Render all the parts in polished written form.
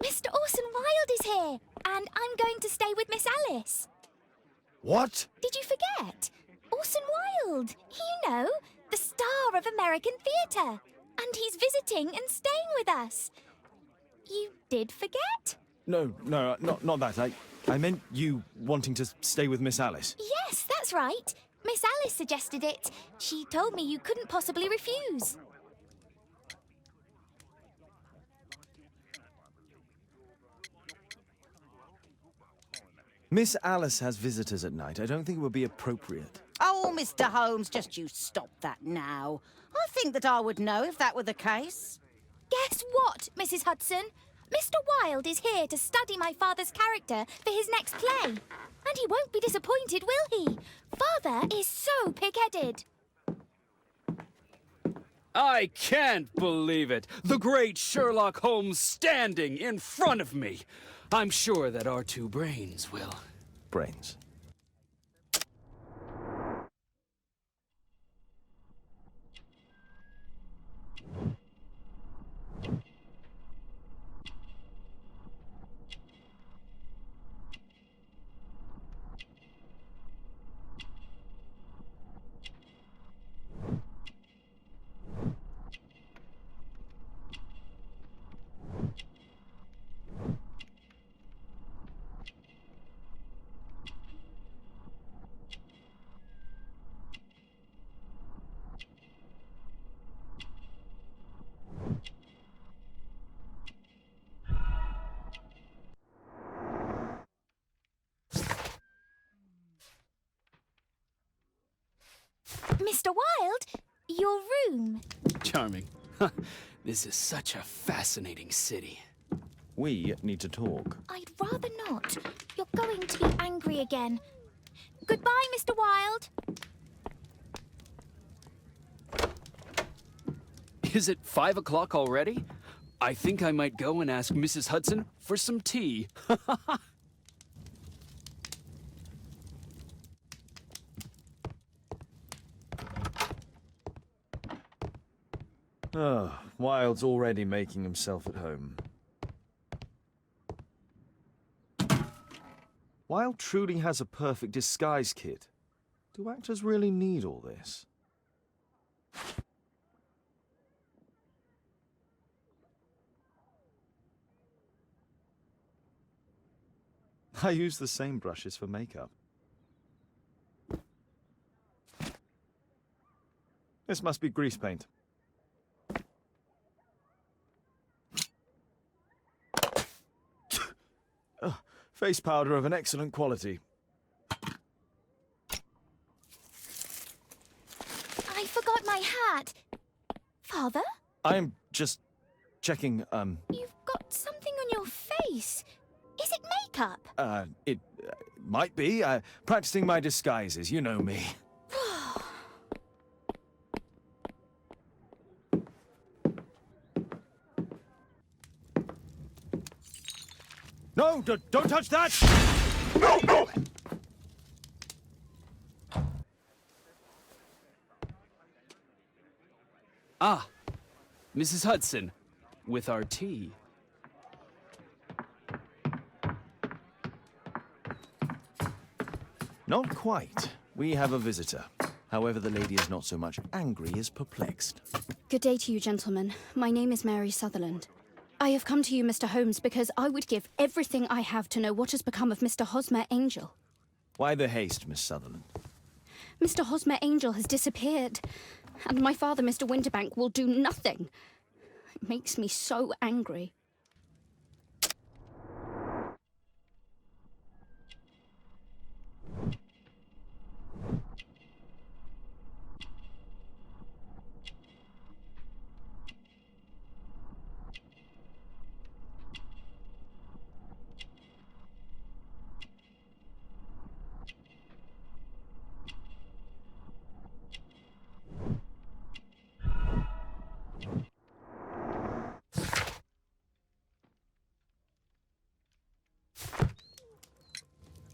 Mr. Orson Wilde is here, and I'm going to stay with Miss Alice. What? Did you forget? Orson Wilde, you know, the star of American theatre. And he's visiting and staying with us. You did forget? No, not that. I meant you wanting to stay with Miss Alice. Yes, that's right. Miss Alice suggested it. She told me you couldn't possibly refuse. Miss Alice has visitors at night. I don't think it would be appropriate. Oh, Mr. Holmes, just you stop that now. I think that I would know if that were the case. Guess what, Mrs. Hudson? Mr. Wilde is here to study my father's character for his next play. And he won't be disappointed, will he? Father is so pig-headed. I can't believe it! The great Sherlock Holmes standing in front of me! I'm sure that our two brains will... Brains. Mr. Wilde, your room. Charming. This is such a fascinating city. We need to talk. I'd rather not. You're going to be angry again. Goodbye, Mr. Wilde. Is it 5 o'clock already? I think I might go and ask Mrs. Hudson for some tea. Oh, Wilde's already making himself at home. Wilde truly has a perfect disguise kit. Do actors really need all this? I use the same brushes for makeup. This must be grease paint. Face powder of an excellent quality. I forgot my hat. Father? I am just checking, You've got something on your face. Is it makeup? It might be. Practicing my disguises, you know me. No, don't touch that! No! Ah, Mrs. Hudson, with our tea. Not quite. We have a visitor. However, the lady is not so much angry as perplexed. Good day to you, gentlemen. My name is Mary Sutherland. I have come to you, Mr. Holmes, because I would give everything I have to know what has become of Mr. Hosmer Angel. Why the haste, Miss Sutherland? Mr. Hosmer Angel has disappeared, and my father, Mr. Winterbank, will do nothing. It makes me so angry.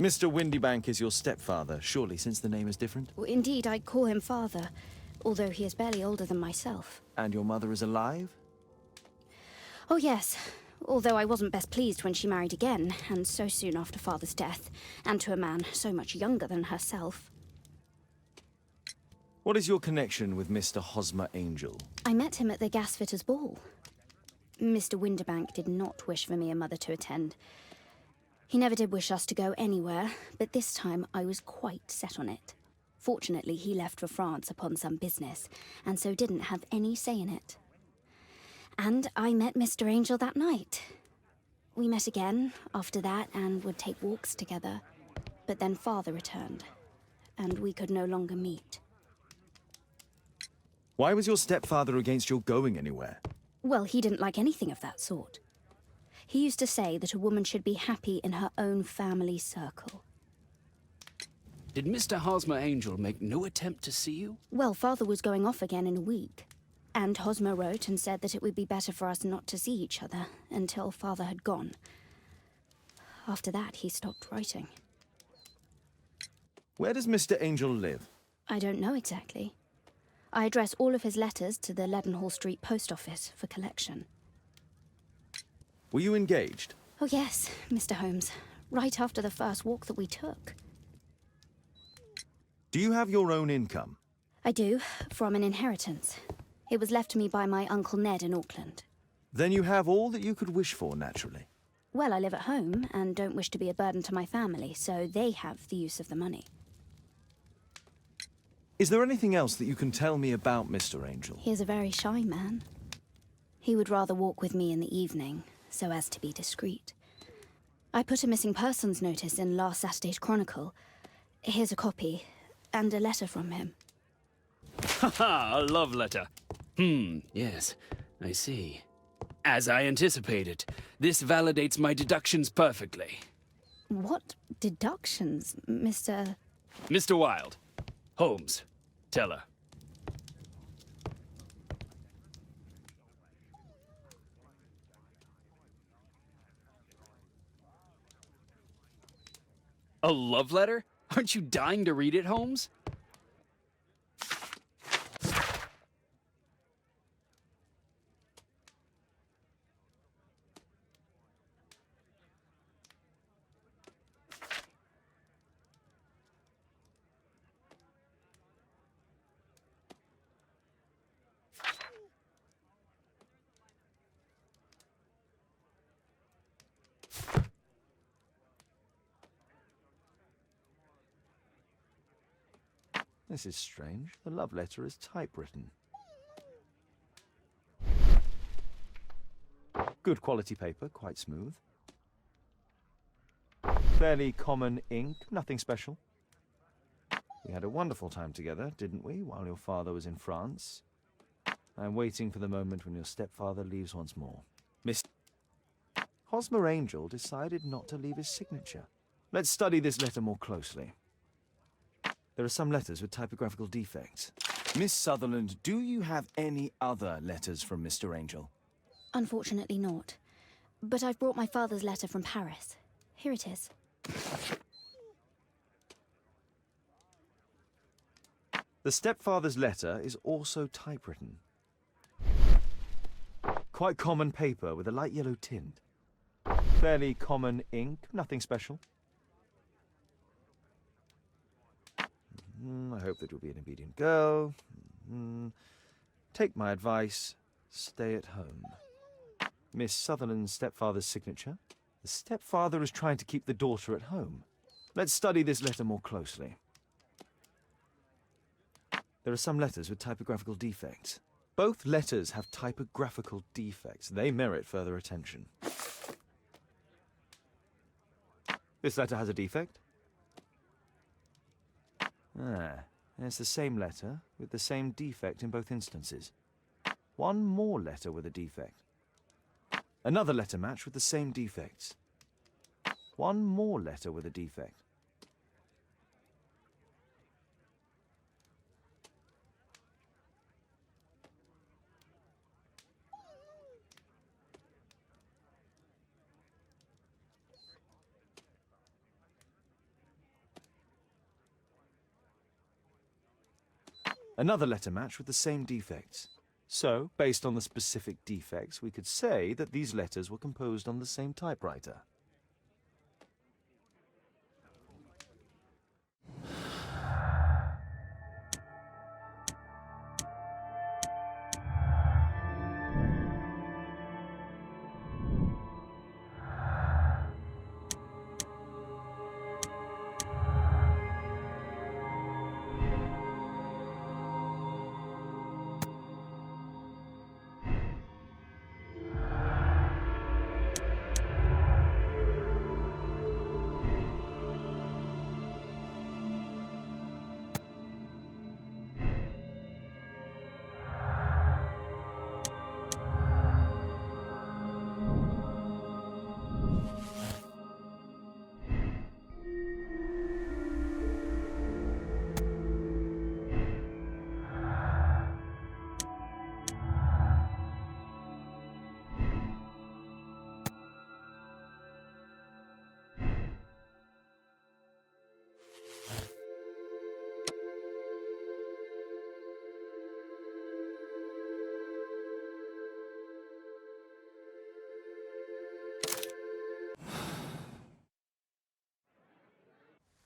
Mr. Windybank is your stepfather, surely, since the name is different? Indeed, I call him father, although he is barely older than myself. And your mother is alive? Oh, yes. although I wasn't best pleased when she married again, and so soon after Father's death, and to a man so much younger than herself. What is your connection with Mr. Hosmer Angel? I met him at the gasfitter's ball. Mr. Winterbank did not wish for me and Mother to attend. He never did wish us to go anywhere, but this time I was quite set on it. Fortunately, he left for France upon some business, and so didn't have any say in it. And I met Mr. Angel that night. We met again after that and would take walks together. But then Father returned, and we could no longer meet. Why was your stepfather against your going anywhere? Well, he didn't like anything of that sort. He used to say that a woman should be happy in her own family circle. Did Mr. Hosmer Angel make no attempt to see you? Well, Father was going off again in a week. And Hosmer wrote and said that it would be better for us not to see each other until Father had gone. After that, he stopped writing. Where does Mr. Angel live? I don't know exactly. I address all of his letters to the Leadenhall Street post office for collection. Were you engaged? Oh yes, Mr. Holmes. Right after the first walk that we took. Do you have your own income? I do, from an inheritance. It was left to me by my Uncle Ned in Auckland. Then you have all that you could wish for, naturally. Well, I live at home and don't wish to be a burden to my family, so they have the use of the money. Is there anything else that you can tell me about Mr. Angel? He is a very shy man. He would rather walk with me in the evening, so as to be discreet. I put a missing persons notice in last Saturday's Chronicle. Here's a copy, and a letter from him. Haha, a love letter. Yes, I see. As I anticipated, this validates my deductions perfectly. What deductions, Mr. Mr. Wilde. Holmes. Tell her. A love letter? Aren't you dying to read it, Holmes? This is strange. The love letter is typewritten. Good quality paper, quite smooth. Fairly common ink, nothing special. We had a wonderful time together, didn't we, while your father was in France? I'm waiting for the moment when your stepfather leaves once more. Miss Hosmer Angel decided not to leave his signature. Let's study this letter more closely. There are some letters with typographical defects. Miss Sutherland, do you have any other letters from Mr. Angel? Unfortunately not. But I've brought my father's letter from Paris. Here it is. The stepfather's letter is also typewritten. Quite common paper with a light yellow tint. Fairly common ink, nothing special. I hope that you'll be an obedient girl. Take my advice, stay at home. Miss Sutherland's stepfather's signature. The stepfather is trying to keep the daughter at home. Let's study this letter more closely. There are some letters with typographical defects. Both letters have typographical defects. They merit further attention. This letter has a defect. It's the same letter with the same defect in both instances. One more letter with a defect. Another letter match with the same defects. One more letter with a defect. Another letter match with the same defects. So, based on the specific defects, we could say that these letters were composed on the same typewriter.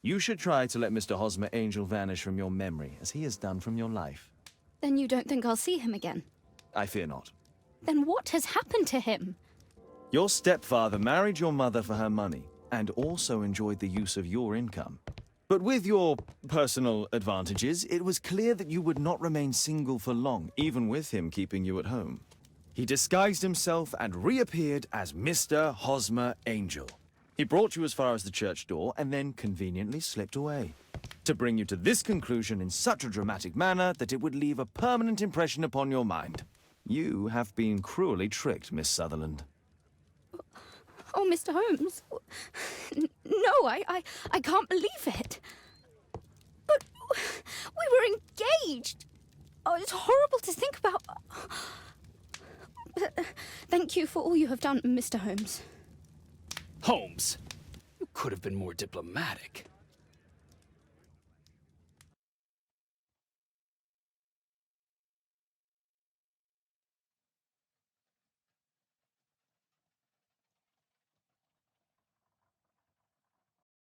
You should try to let Mr. Hosmer Angel vanish from your memory, as he has done from your life. Then you don't think I'll see him again? I fear not. Then what has happened to him? Your stepfather married your mother for her money, and also enjoyed the use of your income. But with your personal advantages, it was clear that you would not remain single for long, even with him keeping you at home. He disguised himself and reappeared as Mr. Hosmer Angel. He brought you as far as the church door and then conveniently slipped away, to bring you to this conclusion in such a dramatic manner that it would leave a permanent impression upon your mind. You have been cruelly tricked, Miss Sutherland. Oh, Mr. Holmes. No, I can't believe it. But we were engaged. Oh, it's horrible to think about. But, thank you for all you have done, Mr. Holmes. Holmes, you could have been more diplomatic.